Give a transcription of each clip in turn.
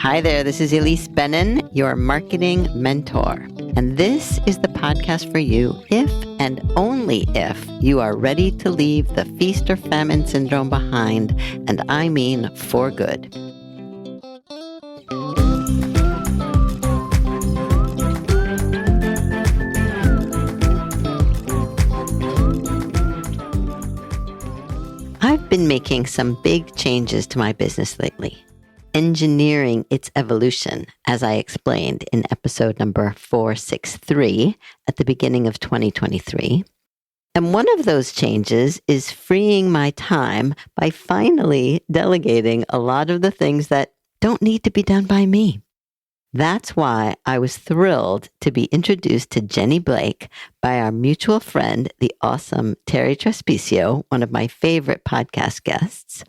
Hi there, this is Elise Benin, your marketing mentor. And this is the podcast for you if and only if you are ready to leave the feast or famine syndrome behind, and I mean for good. I've been making some big changes to my business lately, engineering its evolution, as I explained in episode number 463 at the beginning of 2023. And one of those changes is freeing my time by finally delegating a lot of the things that don't need to be done by me. That's why I was thrilled to be introduced to Jenny Blake by our mutual friend, the awesome Terry Trespicio, one of my favorite podcast guests.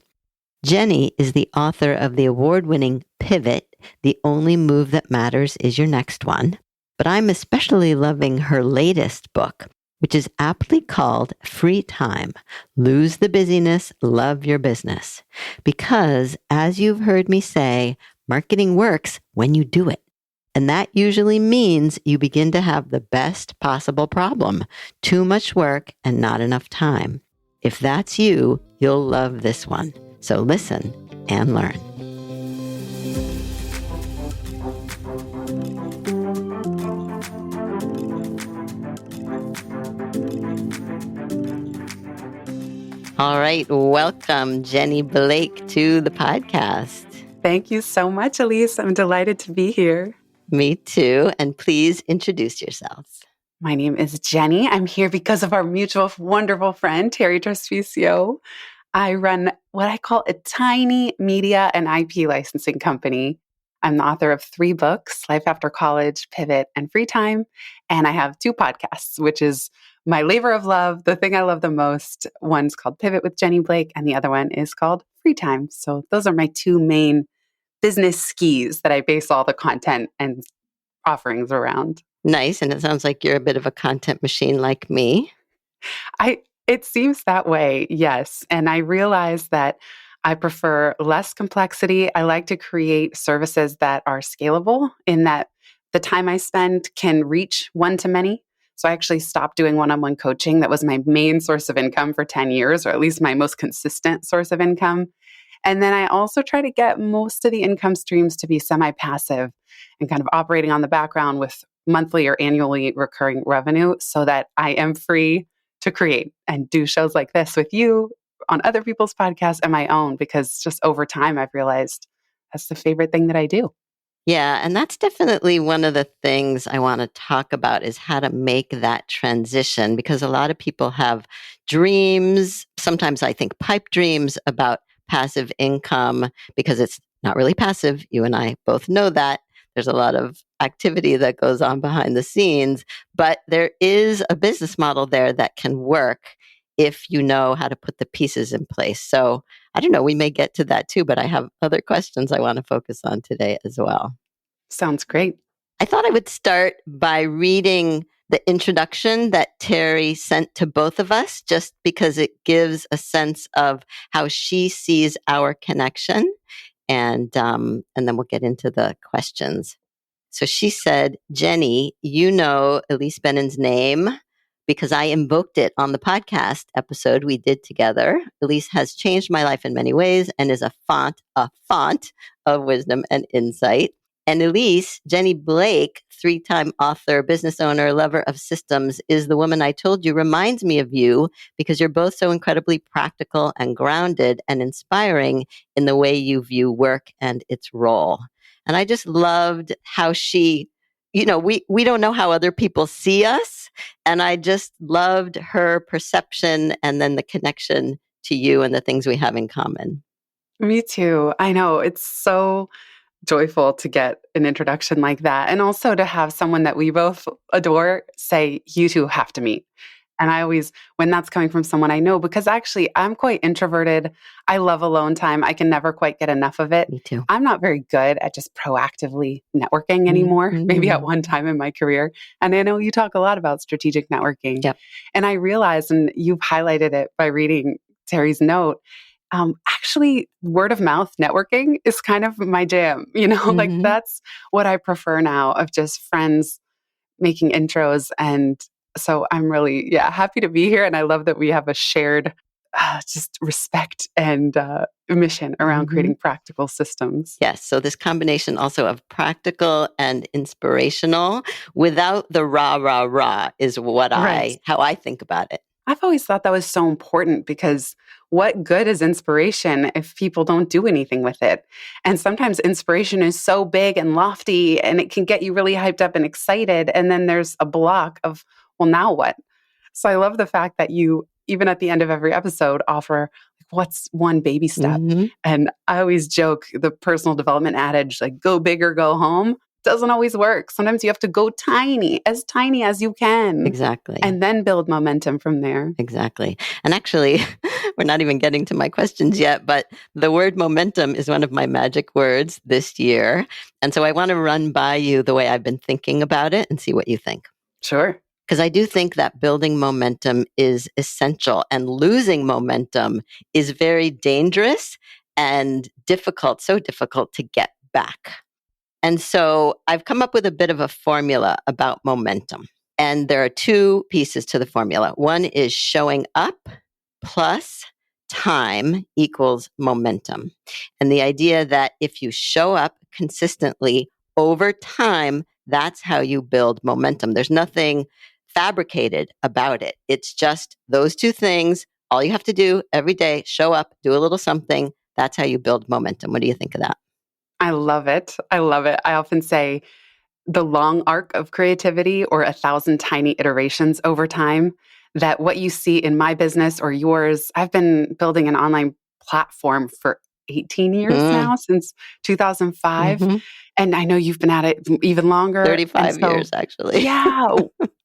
Jenny is the author of the award-winning Pivot, The Only Move That Matters Is Your Next One. But I'm especially loving her latest book, which is aptly called Free Time, Lose the Busyness, Love Your Business. Because, as you've heard me say, marketing works when you do it. And that usually means you begin to have the best possible problem, too much work and not enough time. If that's you, you'll love this one. So listen and learn. All right, welcome Jenny Blake to the podcast. Thank you so much, Elise. I'm delighted to be here. Me too. And please introduce yourself. My name is Jenny. I'm here because of our mutual wonderful friend, Terry Trespicio. I run what I call a tiny media and IP licensing company. I'm the author of 3 books, Life After College, Pivot, and Free Time. And I have 2 podcasts, which is my labor of love, the thing I love the most. One's called Pivot with Jenny Blake, and the other one is called Free Time. So those are my 2 main business skis that I base all the content and offerings around. Nice. And it sounds like you're a bit of a content machine like me. It seems that way, yes. And I realize that I prefer less complexity. I like to create services that are scalable in that the time I spend can reach one-to-many. So I actually stopped doing one-on-one coaching. That was my main source of income for 10 years, or at least my most consistent source of income. And then I also try to get most of the income streams to be semi-passive and kind of operating on the background with monthly or annually recurring revenue so that I am free to create and do shows like this with you on other people's podcasts and my own, because just over time, I've realized that's the favorite thing that I do. Yeah, and that's definitely one of the things I want to talk about is how to make that transition, because a lot of people have dreams, sometimes I think pipe dreams about passive income because it's not really passive. You and I both know that. There's a lot of activity that goes on behind the scenes, but there is a business model there that can work if you know how to put the pieces in place. So I don't know, we may get to that too, but I have other questions I want to focus on today as well. Sounds great. I thought I would start by reading the introduction that Terry sent to both of us, just because it gives a sense of how she sees our connection. And then we'll get into the questions. So she said, Jenny, you know Elise Benin's name because I invoked it on the podcast episode we did together. Elise has changed my life in many ways and is a font of wisdom and insight. And Elise, Jenny Blake, 3-time author, business owner, lover of systems, is the woman I told you reminds me of you because you're both so incredibly practical and grounded and inspiring in the way you view work and its role. And I just loved how she, we don't know how other people see us. And I just loved her perception and then the connection to you and the things we have in common. Me too. I know. It's so joyful to get an introduction like that. And also to have someone that we both adore say, you two have to meet. And I always, when that's coming from someone I know, because actually I'm quite introverted. I love alone time. I can never quite get enough of it. Me too. I'm not very good at just proactively networking anymore, maybe at one time in my career. And I know you talk a lot about strategic networking. Yep. And I realized, and you've highlighted it by reading Terry's note, Actually, word of mouth networking is kind of my jam. Like Mm-hmm. that's what I prefer now, of just friends making intros. And so I'm really, yeah, happy to be here. And I love that we have a shared just respect and mission around Mm-hmm. creating practical systems. Yes. So this combination also of practical and inspirational without the rah, rah, rah is Right. how I think about it. I've always thought that was so important, because what good is inspiration if people don't do anything with it? And sometimes inspiration is so big and lofty and it can get you really hyped up and excited. And then there's a block of, well, now what? So I love the fact that you, even at the end of every episode, offer like, what's one baby step? Mm-hmm. And I always joke the personal development adage, like, go big or go home, doesn't always work. Sometimes you have to go tiny as you can, Exactly. and then build momentum from there. Exactly. And actually, we're not even getting to my questions yet, but the word momentum is one of my magic words this year. And so I want to run by you the way I've been thinking about it and see what you think. Sure. Because I do think that building momentum is essential, and losing momentum is very dangerous and difficult, so difficult to get back. And so I've come up with a bit of a formula about momentum. And there are two pieces to the formula. One is showing up plus time equals momentum. And the idea that if you show up consistently over time, that's how you build momentum. There's nothing fabricated about it. It's just those two things. All you have to do every day, show up, do a little something. That's how you build momentum. What do you think of that? I love it. I love it. I often say the long arc of creativity, or 1,000 tiny iterations over time, that what you see in my business or yours, I've been building an online platform for 18 years Mm, now, since 2005. hmm And I know you've been at it even longer. And 35 so, years, actually. yeah,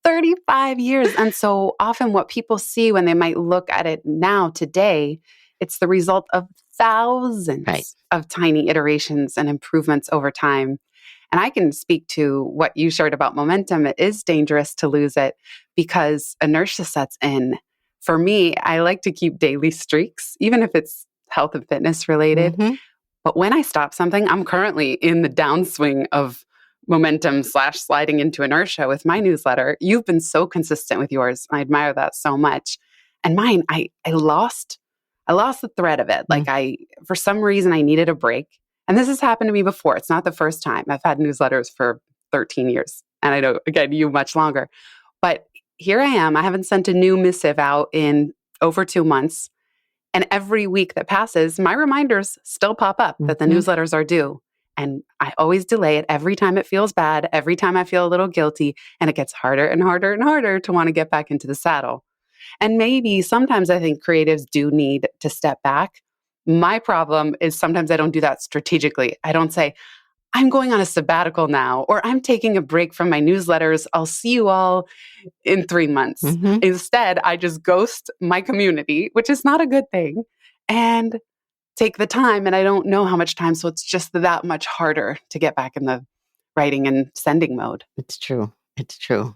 35 years. And so often what people see when they might look at it now today, it's the result of Right. thousands of tiny iterations and improvements over time. And I can speak to what you shared about momentum. It is dangerous to lose it because inertia sets in. For me, I like to keep daily streaks, even if it's health and fitness related. hmm But when I stop something, I'm currently in the downswing of momentum / sliding into inertia with my newsletter. You've been so consistent with yours. I admire that so much. And mine, I lost the thread of it. Like, for some reason, I needed a break. And this has happened to me before. It's not the first time. I've had newsletters for 13 years. And I know, again, you much longer. But here I am. I haven't sent a new missive out in over 2 months. And every week that passes, my reminders still pop up that the hmm newsletters are due. And I always delay it every time it feels bad, every time I feel a little guilty. And it gets harder and harder and harder to want to get back into the saddle. And maybe sometimes I think creatives do need to step back. My problem is sometimes I don't do that strategically. I don't say, I'm going on a sabbatical now, or I'm taking a break from my newsletters. I'll see you all in 3 months. hmm Instead, I just ghost my community, which is not a good thing, and take the time. And I don't know how much time. So it's just that much harder to get back in the writing and sending mode. It's true. It's true.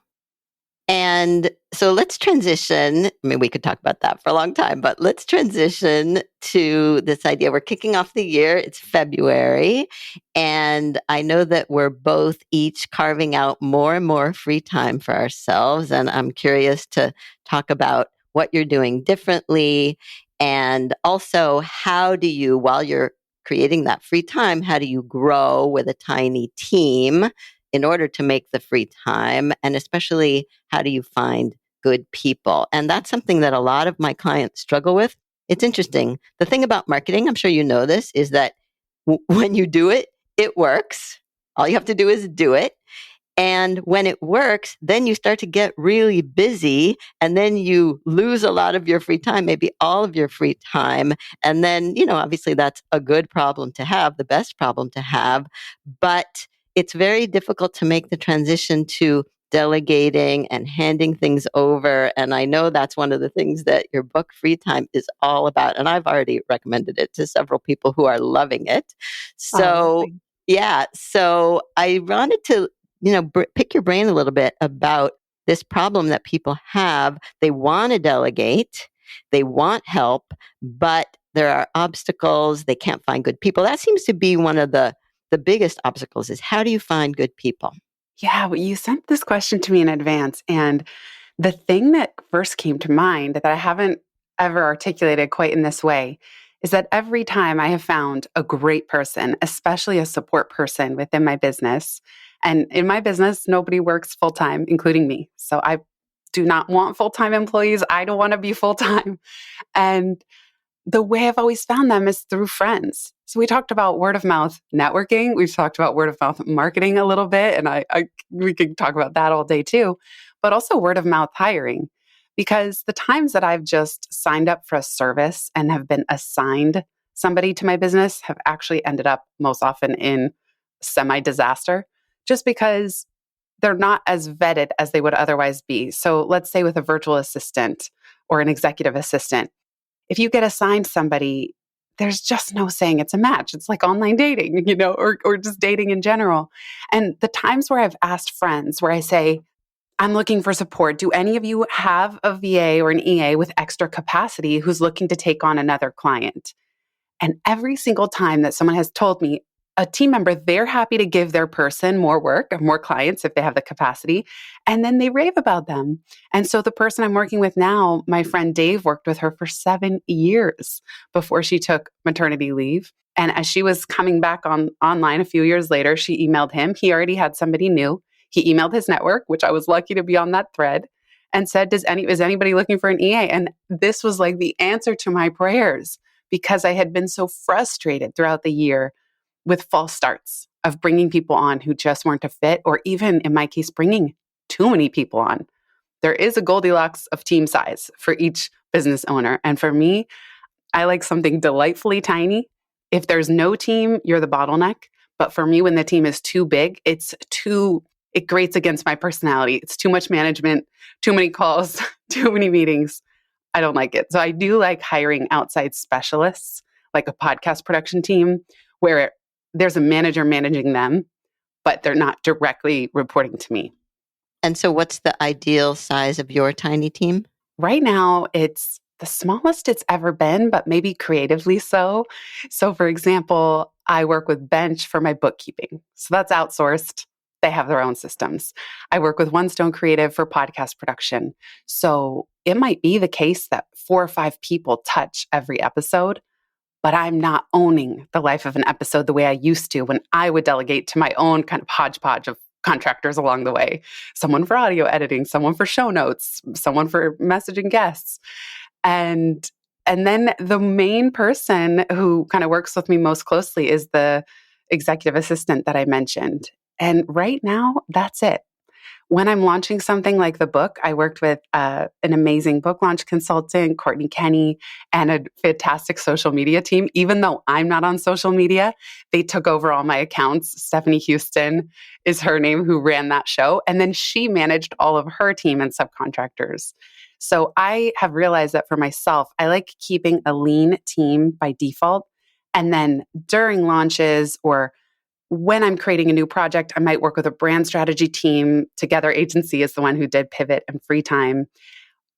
And so let's transition. I mean, we could talk about that for a long time, but let's transition to this idea. We're kicking off the year. It's February. And I know that we're both each carving out more and more free time for ourselves. And I'm curious to talk about what you're doing differently. And also, how do you, while you're creating that free time, how do you grow with a tiny team in order to make the free time? And especially, how do you find good people? And that's something that a lot of my clients struggle with. It's interesting. The thing about marketing, I'm sure you know this, is that when you do it, it works. All you have to do is do it. And when it works, then you start to get really busy, and then you lose a lot of your free time, maybe all of your free time. And then, obviously that's a good problem to have, the best problem to have. But it's very difficult to make the transition to delegating and handing things over. And I know that's one of the things that your book, Free Time, is all about. And I've already recommended it to several people who are loving it. Oh, So, yeah. So I wanted to, pick your brain a little bit about this problem that people have. They want to delegate, they want help, but there are obstacles. They can't find good people. That seems to be one of the biggest obstacles is how do you find good people? Yeah, well, you sent this question to me in advance. And the thing that first came to mind that I haven't ever articulated quite in this way is that every time I have found a great person, especially a support person within my business, and in my business, nobody works full time, including me. So I do not want full time employees. I don't want to be full time. And the way I've always found them is through friends. So we talked about word of mouth networking. We've talked about word of mouth marketing a little bit, and we could talk about that all day too. But also word of mouth hiring, because the times that I've just signed up for a service and have been assigned somebody to my business have actually ended up most often in semi disaster, just because they're not as vetted as they would otherwise be. So let's say with a virtual assistant or an executive assistant, if you get assigned somebody, there's just no saying it's a match. It's like online dating, or just dating in general. And the times where I've asked friends where I say, I'm looking for support. Do any of you have a VA or an EA with extra capacity who's looking to take on another client? And every single time that someone has told me, a team member, they're happy to give their person more work or more clients if they have the capacity. And then they rave about them. And so the person I'm working with now, my friend Dave worked with her for 7 years before she took maternity leave. And as she was coming back online a few years later, she emailed him. He already had somebody new. He emailed his network, which I was lucky to be on that thread, and said, is anybody looking for an EA? And this was like the answer to my prayers, because I had been so frustrated throughout the year with false starts of bringing people on who just weren't a fit, or even in my case, bringing too many people on. There is a Goldilocks of team size for each business owner. And for me, I like something delightfully tiny. If there's no team, you're the bottleneck. But for me, when the team is too big, it grates against my personality. It's too much management, too many calls, too many meetings. I don't like it. So I do like hiring outside specialists, like a podcast production team, where there's a manager managing them, but they're not directly reporting to me. And so what's the ideal size of your tiny team? Right now, it's the smallest it's ever been, but maybe creatively so. So for example, I work with Bench for my bookkeeping. So that's outsourced. They have their own systems. I work with One Stone Creative for podcast production. So it might be the case that 4 or 5 people touch every episode, but I'm not owning the life of an episode the way I used to when I would delegate to my own kind of hodgepodge of contractors along the way. Someone for audio editing, someone for show notes, someone for messaging guests. And then the main person who kind of works with me most closely is the executive assistant that I mentioned. And right now, that's it. When I'm launching something like the book, I worked with an amazing book launch consultant, Courtney Kenny, and a fantastic social media team. Even though I'm not on social media, they took over all my accounts. Stephanie Houston is her name, who ran that show. And then she managed all of her team and subcontractors. So I have realized that for myself, I like keeping a lean team by default. And then during launches or when I'm creating a new project, I might work with a brand strategy team. Together Agency is the one who did Pivot and Free Time,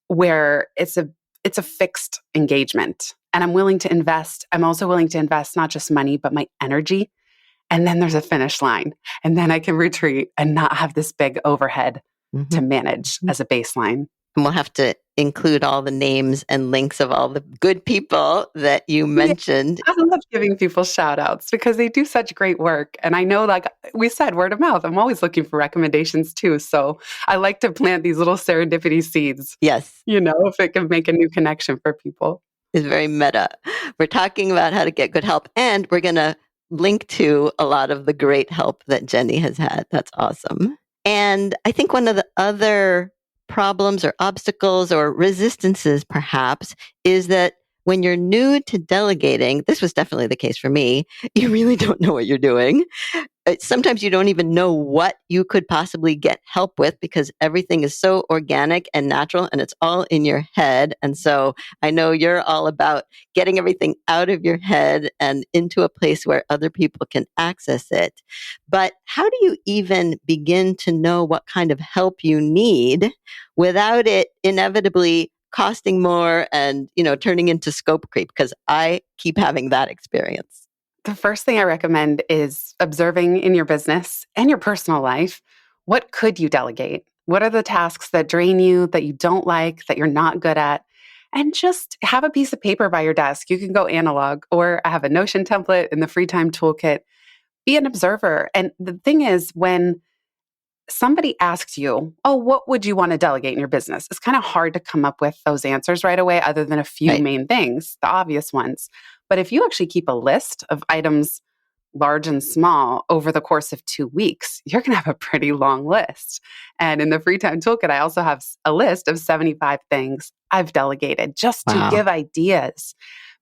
where it's a fixed engagement. And I'm willing to invest. I'm also willing to invest not just money, but my energy. And then there's a finish line. And then I can retreat and not have this big overhead to manage as a baseline. And we'll have to include all the names and links of all the good people that you mentioned. Yeah, I love giving people shout outs because they do such great work. And I know, like we said, word of mouth, I'm always looking for recommendations too. So I like to plant these little serendipity seeds. Yes. If it can make a new connection for people. It's very meta. We're talking about how to get good help, and we're going to link to a lot of the great help that Jenny has had. That's awesome. And I think one of the other problems or obstacles or resistances perhaps is that when you're new to delegating, this was definitely the case for me, you really don't know what you're doing. Sometimes you don't even know what you could possibly get help with because everything is so organic and natural and it's all in your head. And so I know you're all about getting everything out of your head and into a place where other people can access it. But how do you even begin to know what kind of help you need without it inevitably costing more and, turning into scope creep? Because I keep having that experience. The first thing I recommend is observing in your business and your personal life, what could you delegate? What are the tasks that drain you, that you don't like, that you're not good at? And just have a piece of paper by your desk. You can go analog, or I have a Notion template in the free time toolkit. Be an observer. And the thing is, when somebody asks you, oh, what would you want to delegate in your business? It's kind of hard to come up with those answers right away, other than a few Right. main things, the obvious ones. But if you actually keep a list of items, large and small, over the course of 2 weeks, you're going to have a pretty long list. And in the free time toolkit, I also have a list of 75 things I've delegated just to Wow. give ideas,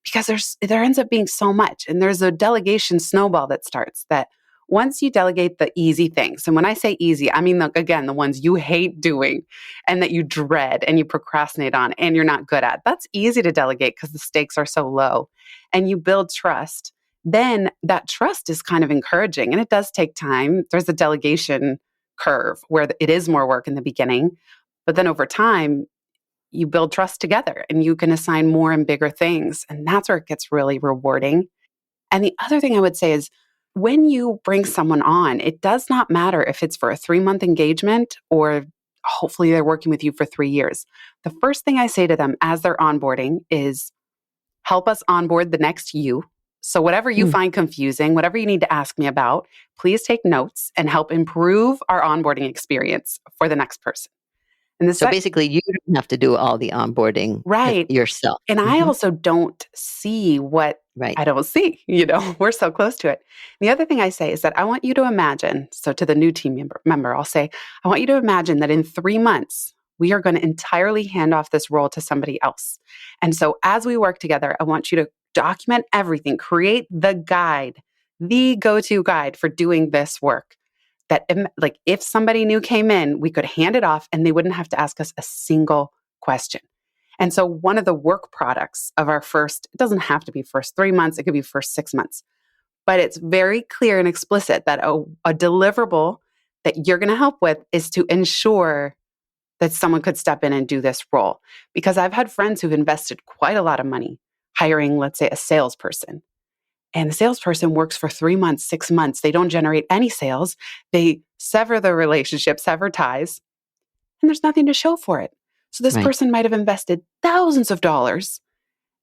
because there ends up being so much. And there's a delegation snowball that starts that once you delegate the easy things, and when I say easy, I mean, again, the ones you hate doing and that you dread and you procrastinate on and you're not good at, that's easy to delegate because the stakes are so low, and you build trust. Then that trust is kind of encouraging, and it does take time. There's a delegation curve where it is more work in the beginning, but then over time, you build trust together and you can assign more and bigger things. And that's where it gets really rewarding. And the other thing I would say is, when you bring someone on, it does not matter if it's for a 3-month engagement or hopefully they're working with you for 3 years. The first thing I say to them as they're onboarding is, help us onboard the next you. So whatever you find confusing, whatever you need to ask me about, please take notes and help improve our onboarding experience for the next person. And So basically, you don't have to do all the onboarding right. yourself. And I also don't see what Right. I don't see, we're so close to it. The other thing I say is that I want you to imagine, so to the new team member, I'll say, I want you to imagine that in 3 months, we are going to entirely hand off this role to somebody else. And so as we work together, I want you to document everything, create the guide, the go-to guide for doing this work. That like if somebody new came in, we could hand it off and they wouldn't have to ask us a single question. And so one of the work products of our first, it doesn't have to be first 3 months, it could be first 6 months, but it's very clear and explicit that a deliverable that you're going to help with is to ensure that someone could step in and do this role. Because I've had friends who've invested quite a lot of money hiring, let's say, a salesperson. And the salesperson works for 3 months, 6 months. They don't generate any sales. They sever the relationship, sever ties, and there's nothing to show for it. So this Right. person might have invested thousands of dollars.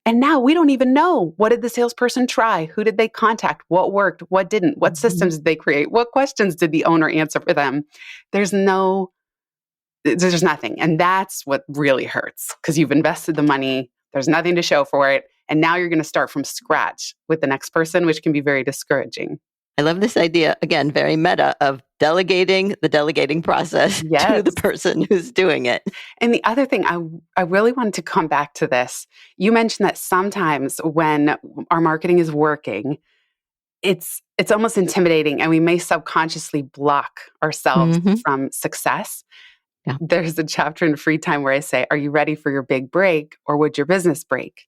And now we don't even know, what did the salesperson try? Who did they contact? What worked? What didn't? What systems did they create? What questions did the owner answer for them? There's nothing. And that's what really hurts, because you've invested the money. There's nothing to show for it. And now you're going to start from scratch with the next person, which can be very discouraging. I love this idea, again, very meta, of delegating the delegating process to the Yes. person who's doing it. And the other thing, I really wanted to come back to this. You mentioned that sometimes when our marketing is working, it's almost intimidating and we may subconsciously block ourselves Mhm. from success. Yeah. There's a chapter in Free Time where I say, are you ready for your big break, or would your business break?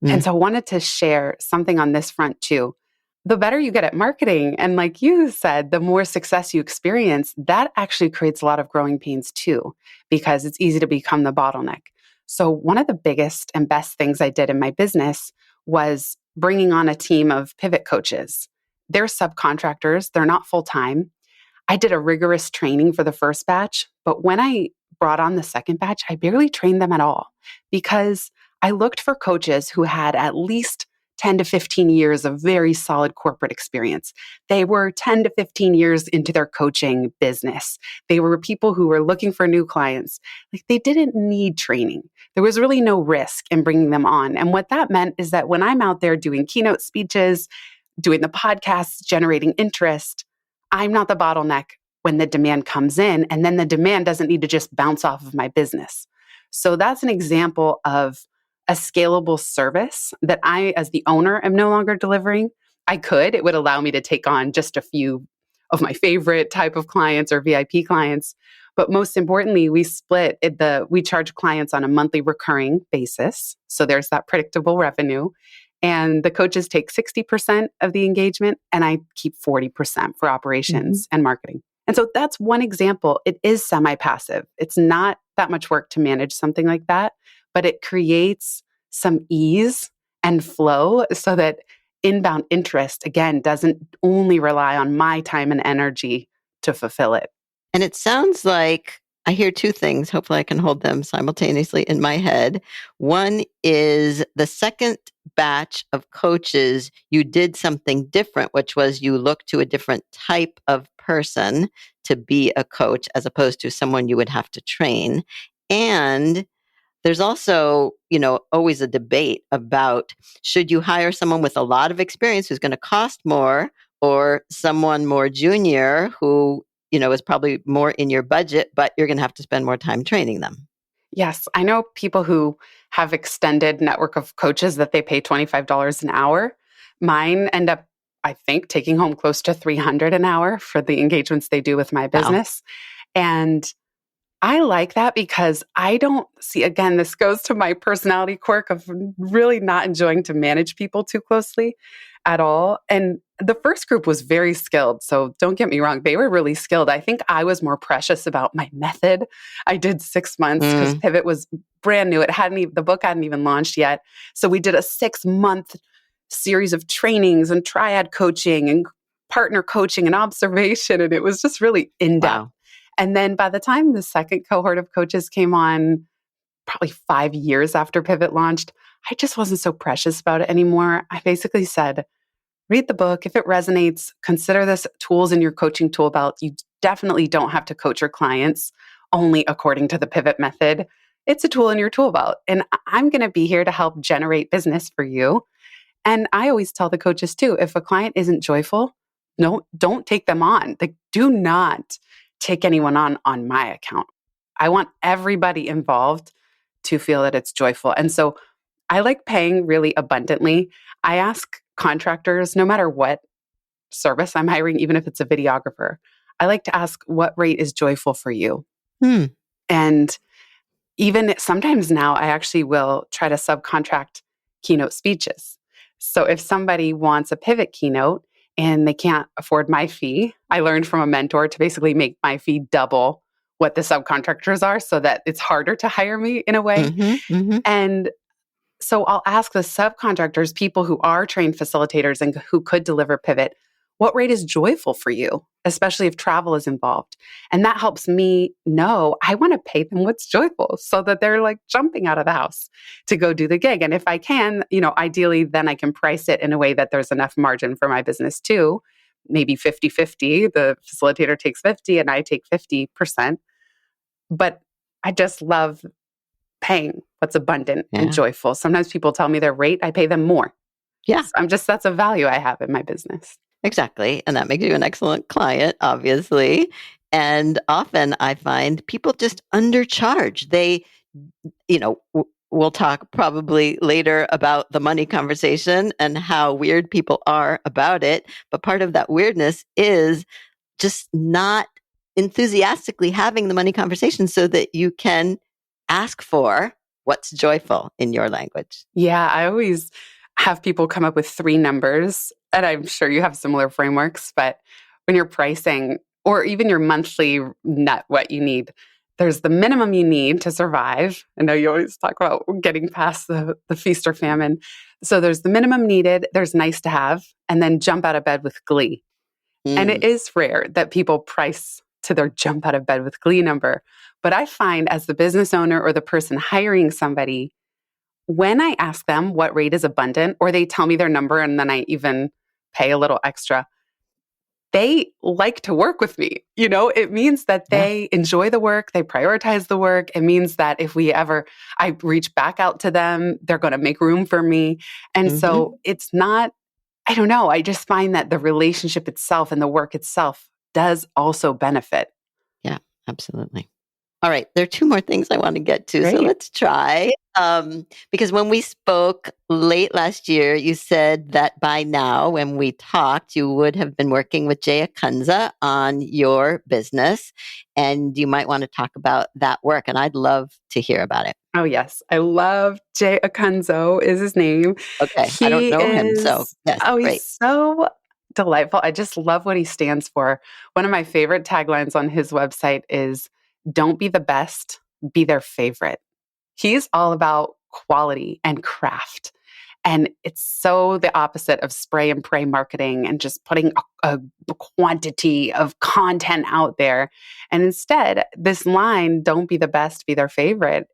And so I wanted to share something on this front too. The better you get at marketing, and like you said, the more success you experience, that actually creates a lot of growing pains too, because it's easy to become the bottleneck. So one of the biggest and best things I did in my business was bringing on a team of pivot coaches. They're subcontractors, they're not full-time. I did a rigorous training for the first batch, but when I brought on the second batch, I barely trained them at all, because I looked for coaches who had at least 10 to 15 years of very solid corporate experience. They were 10 to 15 years into their coaching business. They were people who were looking for new clients. Like, they didn't need training. There was really no risk in bringing them on. And what that meant is that when I'm out there doing keynote speeches, doing the podcasts, generating interest, I'm not the bottleneck when the demand comes in. And then the demand doesn't need to just bounce off of my business. So that's an example of a scalable service that I, as the owner, am no longer delivering. It would allow me to take on just a few of my favorite type of clients or VIP clients. But most importantly, we charge clients on a monthly recurring basis. So there's that predictable revenue. And the coaches take 60% of the engagement, and I keep 40% for operations and marketing. And so that's one example. It is semi-passive. It's not that much work to manage something like that, but it creates some ease and flow so that inbound interest, again, doesn't only rely on my time and energy to fulfill it. And it sounds like I hear two things. Hopefully, I can hold them simultaneously in my head. One is the second batch of coaches, you did something different, which was you looked to a different type of person to be a coach as opposed to someone you would have to train. And there's also, always a debate about should you hire someone with a lot of experience who's going to cost more or someone more junior who, is probably more in your budget, but you're going to have to spend more time training them. Yes, I know people who have extended network of coaches that they pay $25 an hour. Mine end up, I think, taking home close to $300 an hour for the engagements they do with my business. Wow. And I like that because I don't see, again, this goes to my personality quirk of really not enjoying to manage people too closely at all. And the first group was very skilled. So don't get me wrong, they were really skilled. I think I was more precious about my method. I did 6 months because Pivot was brand new. The book hadn't even launched yet. So we did a 6-month series of trainings and triad coaching and partner coaching and observation. And it was just really in-depth. Wow. And then by the time the second cohort of coaches came on, probably 5 years after Pivot launched, I just wasn't so precious about it anymore. I basically said, read the book. If it resonates, consider this tools in your coaching tool belt. You definitely don't have to coach your clients only according to the Pivot method. It's a tool in your tool belt. And I'm going to be here to help generate business for you. And I always tell the coaches too, if a client isn't joyful, don't take them on. Like, do not take anyone on my account. I want everybody involved to feel that it's joyful. And so I like paying really abundantly. I ask contractors, no matter what service I'm hiring, even if it's a videographer, I like to ask what rate is joyful for you. And even sometimes now I actually will try to subcontract keynote speeches. So if somebody wants a Pivot keynote and they can't afford my fee, I learned from a mentor to basically make my fee double what the subcontractors are so that it's harder to hire me in a way. And so I'll ask the subcontractors, people who are trained facilitators and who could deliver Pivot, what rate is joyful for you, especially if travel is involved? And that helps me know I want to pay them what's joyful so that they're like jumping out of the house to go do the gig. And if I can, ideally, then I can price it in a way that there's enough margin for my business too. Maybe 50-50, the facilitator takes 50 and I take 50%. But I just love paying what's abundant and joyful. Sometimes people tell me their rate, I pay them more. Yeah. So that's a value I have in my business. Exactly. And that makes you an excellent client, obviously. And often I find people just undercharge. They, we'll talk probably later about the money conversation and how weird people are about it. But part of that weirdness is just not enthusiastically having the money conversation so that you can ask for what's joyful in your language. Yeah, I always have people come up with 3 numbers, and I'm sure you have similar frameworks, but when you're pricing or even your monthly net, what you need, there's the minimum you need to survive. I know you always talk about getting past the feast or famine. So there's the minimum needed, there's nice to have, and then jump out of bed with glee. And it is rare that people price to their jump out of bed with glee number. But I find as the business owner or the person hiring somebody, when I ask them what rate is abundant, or they tell me their number and then I even pay a little extra, they like to work with me. It means that they enjoy the work, they prioritize the work. It means that if I reach back out to them, they're going to make room for me. And so it's not, I don't know, I just find that the relationship itself and the work itself does also benefit. Yeah, absolutely. All right, there are 2 more things I want to get to, Great. So let's try. Because when we spoke late last year, you said that by now, when we talked, you would have been working with Jay Acunza on your business, and you might want to talk about that work, and I'd love to hear about it. Oh, yes. I love Jay Acunzo is his name. Okay, I don't know him, so yes, great. He's so delightful. I just love what he stands for. One of my favorite taglines on his website is, don't be the best, be their favorite. He's all about quality and craft. And it's so the opposite of spray and pray marketing and just putting a quantity of content out there. And instead, this line, don't be the best, be their favorite,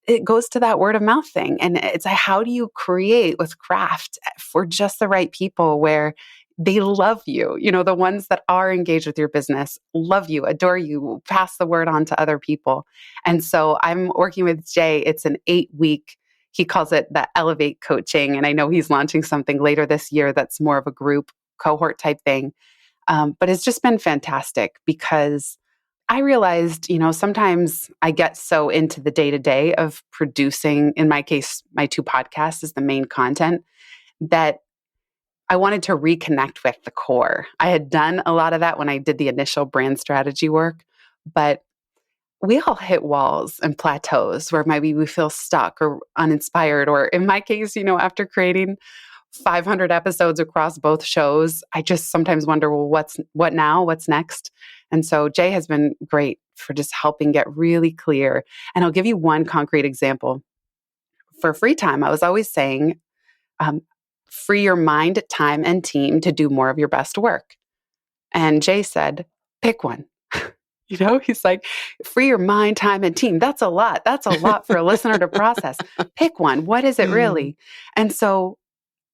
it goes to that word of mouth thing. And it's like, how do you create with craft for just the right people where they love you? You know, the ones that are engaged with your business love you, adore you, pass the word on to other people. And so I'm working with Jay. It's an 8-week, he calls it the Elevate coaching. And I know he's launching something later this year that's more of a group cohort type thing. But it's just been fantastic because I realized, sometimes I get so into the day to day of producing, in my case, my 2 podcasts is the main content, that I wanted to reconnect with the core. I had done a lot of that when I did the initial brand strategy work, but we all hit walls and plateaus where maybe we feel stuck or uninspired, or in my case, after creating 500 episodes across both shows, I just sometimes wonder, well, what now? What's next? And so Jay has been great for just helping get really clear. And I'll give you one concrete example. For free time, I was always saying, free your mind, time, and team to do more of your best work. And Jay said, pick one. He's like, free your mind, time, and team. That's a lot. That's a lot for a listener to process. Pick one. What is it really? And so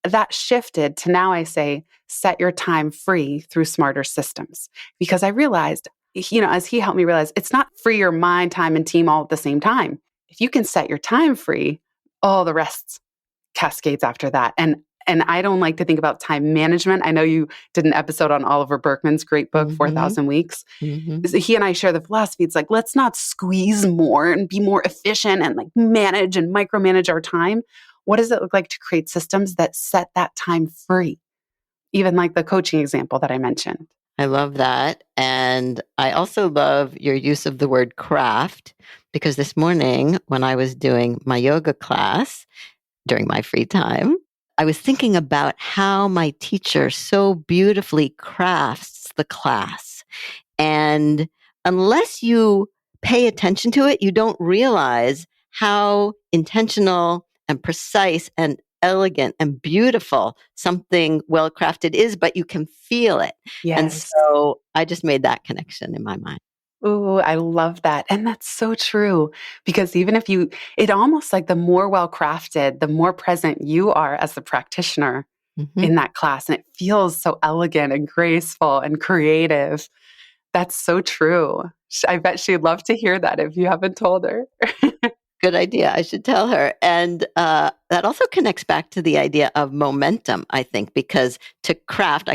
that shifted to now I say, set your time free through smarter systems. Because I realized, as he helped me realize, it's not free your mind, time, and team all at the same time. If you can set your time free, all the rest cascades after that. And I don't like to think about time management. I know you did an episode on Oliver Burkeman's great book, 4,000 Weeks. He and I share the philosophy. It's like, let's not squeeze more and be more efficient and like manage and micromanage our time. What does it look like to create systems that set that time free? Even like the coaching example that I mentioned. I love that. And I also love your use of the word craft, because this morning when I was doing my yoga class during my free time, I was thinking about how my teacher so beautifully crafts the class. And unless you pay attention to it, you don't realize how intentional and precise and elegant and beautiful something well crafted is, but you can feel it. Yes. And so I just made that connection in my mind. Ooh, I love that. And that's so true. Because even if it almost like the more well crafted, the more present you are as the practitioner in that class. And it feels so elegant and graceful and creative. That's so true. I bet she'd love to hear that if you haven't told her. Good idea. I should tell her. And that also connects back to the idea of momentum, I think, because to craft,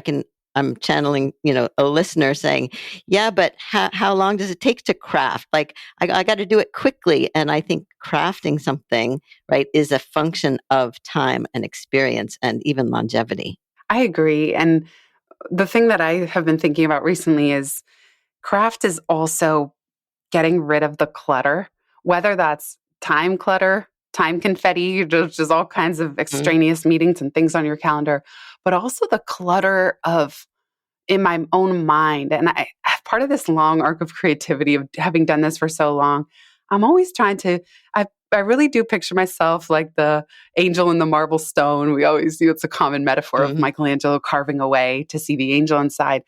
I'm channeling, a listener saying, yeah, but how long does it take to craft? Like, I got to do it quickly. And I think crafting something, right, is a function of time and experience and even longevity. I agree. And the thing that I have been thinking about recently is craft is also getting rid of the clutter, whether that's time clutter, time confetti, just all kinds of extraneous meetings and things on your calendar, but also the clutter of in my own mind. And part of this long arc of creativity of having done this for so long, I'm always trying to, I really do picture myself like the angel in the marble stone. We always do, it's a common metaphor of Michelangelo carving away to see the angel inside.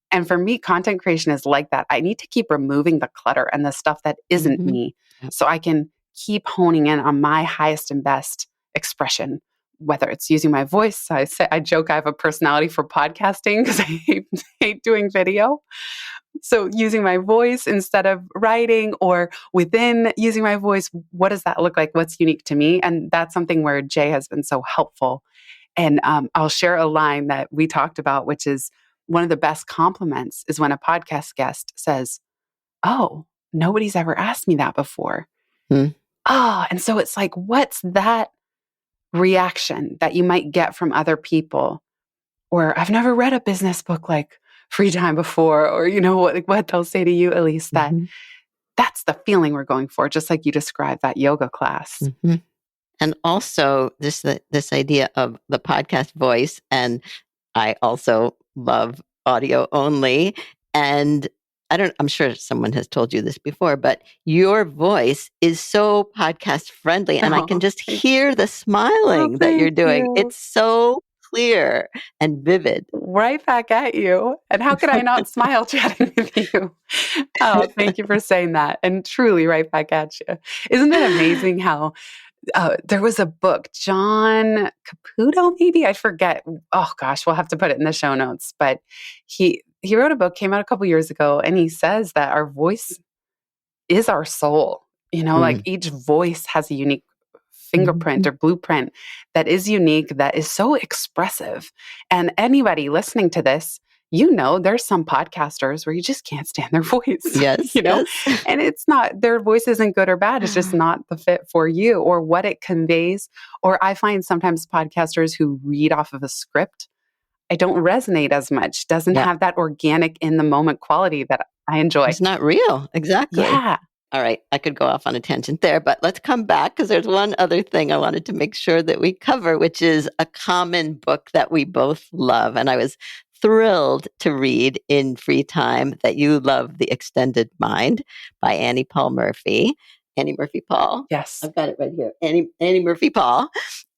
And for me, content creation is like that. I need to keep removing the clutter and the stuff that isn't me so I can keep honing in on my highest and best expression, whether it's using my voice. I joke I have a personality for podcasting because I hate doing video. So using my voice instead of writing, or within using my voice, what does that look like? What's unique to me? And that's something where Jay has been so helpful. And I'll share a line that we talked about, which is one of the best compliments is when a podcast guest says, oh, nobody's ever asked me that before. And so it's like, what's that reaction that you might get from other people? Or I've never read a business book like Free Time before, or what they'll say to you, Elise, that's the feeling we're going for, just like you described that yoga class. And also this idea of the podcast voice. And I also love audio only. And I'm sure someone has told you this before, but your voice is so podcast friendly and I can Oh, just thank, hear the oh, smiling that you're thank doing. you. It's so clear and vivid. Right back at you. And how could I not smile chatting with you? Oh, thank you for saying that. And truly right back at you. Isn't it amazing how there was a book, John Caputo, maybe? I forget. Oh gosh, we'll have to put it in the show notes. But he wrote a book, came out a couple years ago, and he says that our voice is our soul. Like Mm. each voice has a unique fingerprint or blueprint that is unique, that is so expressive. And anybody listening to this, there's some podcasters where you just can't stand their voice, Yes, yes. and it's not, their voice isn't good or bad. It's just not the fit for you or what it conveys. Or I find sometimes podcasters who read off of a script, I don't resonate as much, doesn't Yeah. have that organic in the moment quality that I enjoy. It's not real. Exactly. Yeah. All right. I could go off on a tangent there, but let's come back because there's one other thing I wanted to make sure that we cover, which is a common book that we both love. And I was thrilled to read in free time that you love The Extended Mind by Annie Paul Murphy. Annie Murphy Paul. Yes. I've got it right here. Annie Murphy Paul.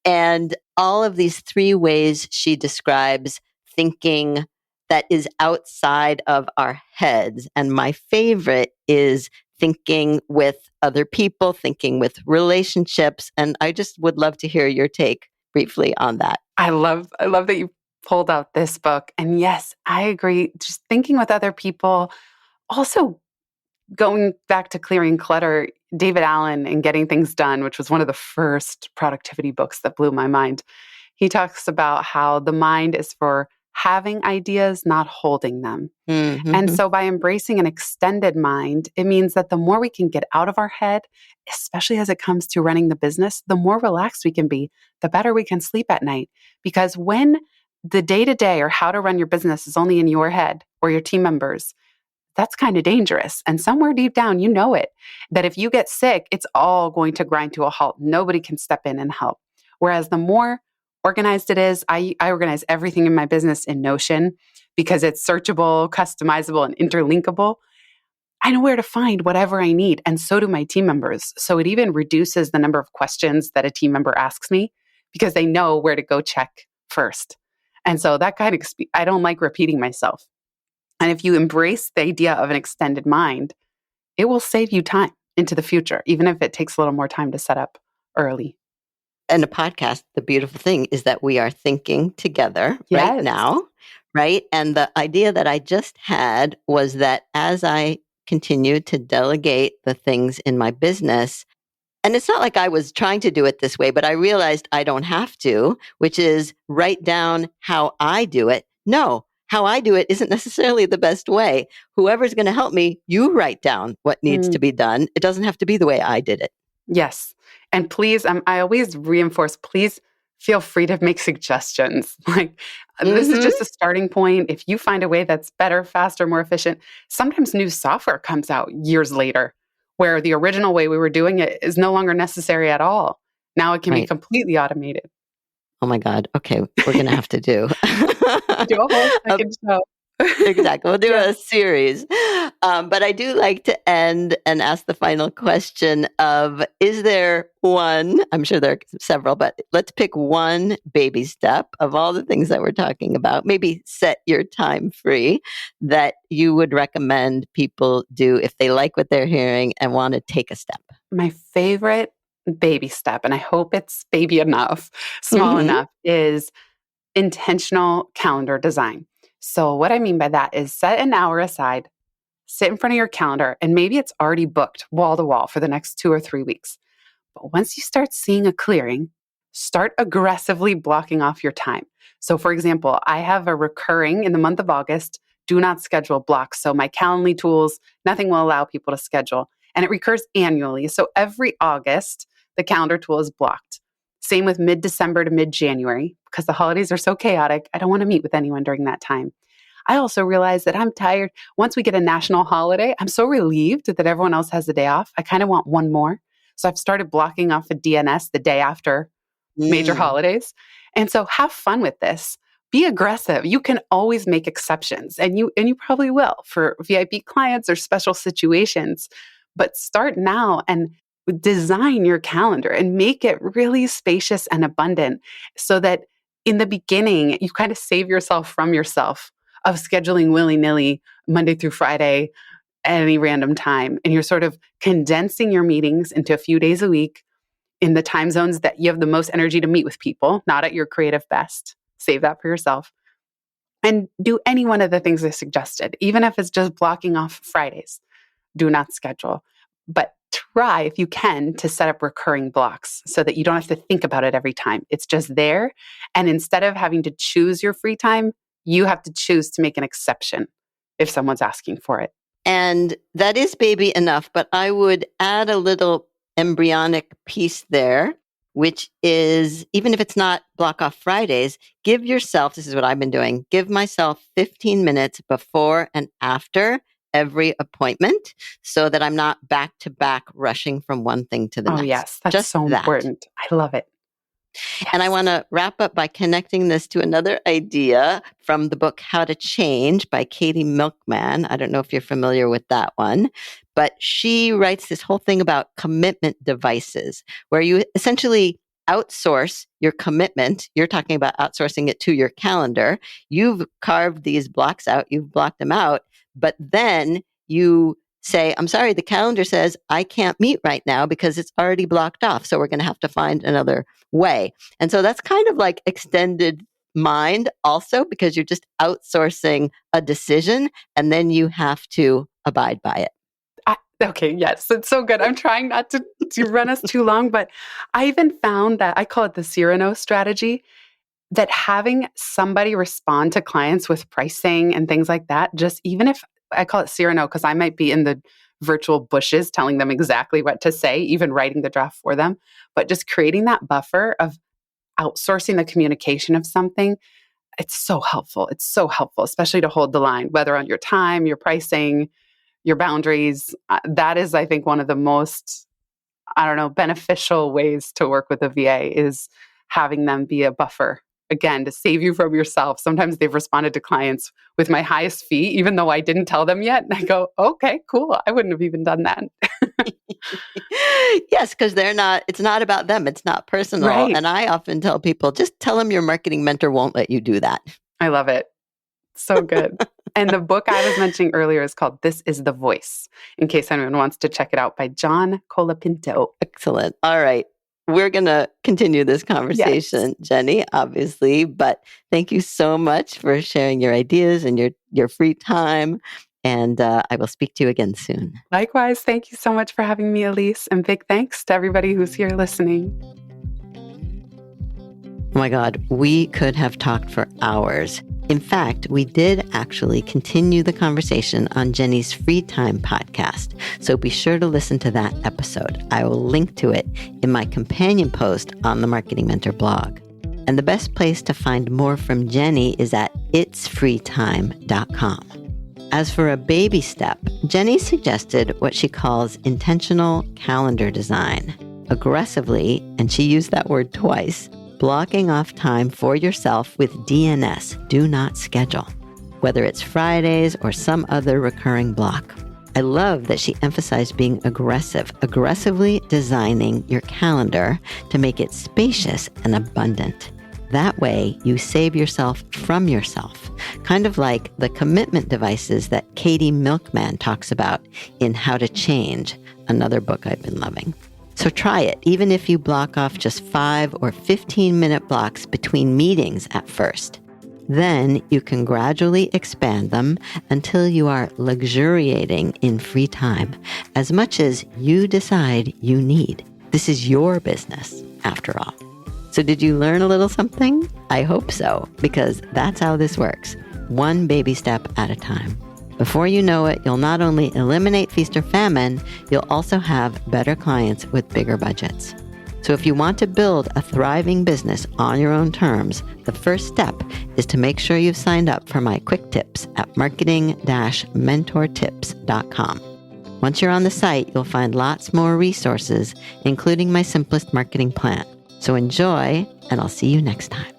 And all of these 3 ways she describes thinking that is outside of our heads. And my favorite is thinking with other people, thinking with relationships. And I just would love to hear your take briefly on that. I love that you pulled out this book. And yes, I agree. Just thinking with other people, also going back to clearing clutter, David Allen and Getting Things Done, which was one of the first productivity books that blew my mind. He talks about how the mind is for having ideas, not holding them. Mm-hmm. And so by embracing an extended mind, it means that the more we can get out of our head, especially as it comes to running the business, the more relaxed we can be, the better we can sleep at night. Because when the day-to-day or how to run your business is only in your head or your team members, that's kind of dangerous. And somewhere deep down, you know it, that if you get sick, it's all going to grind to a halt. Nobody can step in and help. Whereas the more organized it is, I organize everything in my business in Notion because it's searchable, customizable, and interlinkable. I know where to find whatever I need. And so do my team members. So it even reduces the number of questions that a team member asks me because they know where to go check first. And so that kind of, I don't like repeating myself. And if you embrace the idea of an extended mind, it will save you time into the future, even if it takes a little more time to set up early. And a podcast, the beautiful thing is that we are thinking together right now, right? And the idea that I just had was that as I continue to delegate the things in my business, and it's not like I was trying to do it this way, but I realized I don't have to, which is write down how I do it. No, how I do it isn't necessarily the best way. Whoever's going to help me, you write down what needs to be done. It doesn't have to be the way I did it. Yes. And please, I always reinforce, please feel free to make suggestions. Like, this is just a starting point. If you find a way that's better, faster, more efficient, sometimes new software comes out years later where the original way we were doing it is no longer necessary at all. Now it can be completely automated. Oh my God. Okay. We're going to have to do a whole second show. Exactly. We'll do a series. But I do like to end and ask the final question of, is there one, I'm sure there are several, but let's pick one baby step of all the things that we're talking about, maybe set your time free, that you would recommend people do if they like what they're hearing and want to take a step. My favorite baby step, and I hope it's baby enough, small enough, is intentional calendar design. So what I mean by that is set an hour aside, sit in front of your calendar, and maybe it's already booked wall to wall for the next 2 or 3 weeks. But once you start seeing a clearing, start aggressively blocking off your time. So for example, I have a recurring in the month of August, do not schedule block. So my Calendly tools, nothing will allow people to schedule. And it recurs annually. So every August, the calendar tool is blocked. Same with mid-December to mid-January, because the holidays are so chaotic. I don't want to meet with anyone during that time. I also realize that I'm tired. Once we get a national holiday, I'm so relieved that everyone else has the day off. I kind of want one more. So I've started blocking off a DNS the day after major holidays. And so have fun with this. be aggressive. You can always make exceptions, and you probably will for VIP clients or special situations. But start now and design your calendar and make it really spacious and abundant so that in the beginning, you kind of save yourself from yourself of scheduling willy-nilly Monday through Friday at any random time. And you're sort of condensing your meetings into a few days a week in the time zones that you have the most energy to meet with people, not at your creative best. Save that for yourself. And do any one of the things I suggested, even if it's just blocking off Fridays. Do not schedule. But try, if you can, to set up recurring blocks so that you don't have to think about it every time. It's just there. And instead of having to choose your free time, you have to choose to make an exception if someone's asking for it. And that is baby enough, but I would add a little embryonic piece there, which is, even if it's not block off Fridays, give yourself, this is what I've been doing, give myself 15 minutes before and after every appointment so that I'm not back to back rushing from one thing to the next. Oh, yes. That's just so important. I love it. Yes. And I want to wrap up by connecting this to another idea from the book How to Change by Katie Milkman. I don't know if you're familiar with that one, but she writes this whole thing about commitment devices, where you essentially outsource your commitment. You're talking about outsourcing it to your calendar. You've carved these blocks out, you've blocked them out, but then you say, I'm sorry, the calendar says I can't meet right now because it's already blocked off. So we're going to have to find another way. And so that's kind of like extended mind also, because you're just outsourcing a decision and then you have to abide by it. Okay, yes, it's so good. I'm trying not to run us too long, but I even found that I call it the Cyrano strategy, that having somebody respond to clients with pricing and things like that, just even if I call it Cyrano because I might be in the virtual bushes telling them exactly what to say, even writing the draft for them, but just creating that buffer of outsourcing the communication of something, it's so helpful. It's so helpful, especially to hold the line, whether on your time, your pricing, your boundaries. That is, I think, one of the most, beneficial ways to work with a VA is having them be a buffer. Again, to save you from yourself. Sometimes they've responded to clients with my highest fee, even though I didn't tell them yet. And I go, okay, cool. I wouldn't have even done that. Yes, because it's not about them. It's not personal. Right. And I often tell people, just tell them your marketing mentor won't let you do that. I love it. So good. And the book I was mentioning earlier is called This is the Voice, in case anyone wants to check it out, by John Colapinto. Excellent. All right. We're going to continue this conversation, yes, Jenny, obviously, but thank you so much for sharing your ideas and your free time. And I will speak to you again soon. Likewise. Thank you so much for having me, Elise. And big thanks to everybody who's here listening. Oh my God, we could have talked for hours. In fact, we did actually continue the conversation on Jenny's Free Time podcast, so be sure to listen to that episode. I will link to it in my companion post on the Marketing Mentor blog. And the best place to find more from Jenny is at itsfreetime.com. As for a baby step, Jenny suggested what she calls intentional calendar design. Aggressively, and she used that word twice, blocking off time for yourself with DNS, do not schedule, whether it's Fridays or some other recurring block. I love that she emphasized being aggressively designing your calendar to make it spacious and abundant. That way, you save yourself from yourself, kind of like the commitment devices that Katie Milkman talks about in How to Change, another book I've been loving. So try it, even if you block off just 5 or 15-minute blocks between meetings at first. Then you can gradually expand them until you are luxuriating in free time, as much as you decide you need. This is your business, after all. So did you learn a little something? I hope so, because that's how this works, one baby step at a time. Before you know it, you'll not only eliminate feast or famine, you'll also have better clients with bigger budgets. So if you want to build a thriving business on your own terms, the first step is to make sure you've signed up for my quick tips at marketing-mentortips.com. Once you're on the site, you'll find lots more resources, including my simplest marketing plan. So enjoy, and I'll see you next time.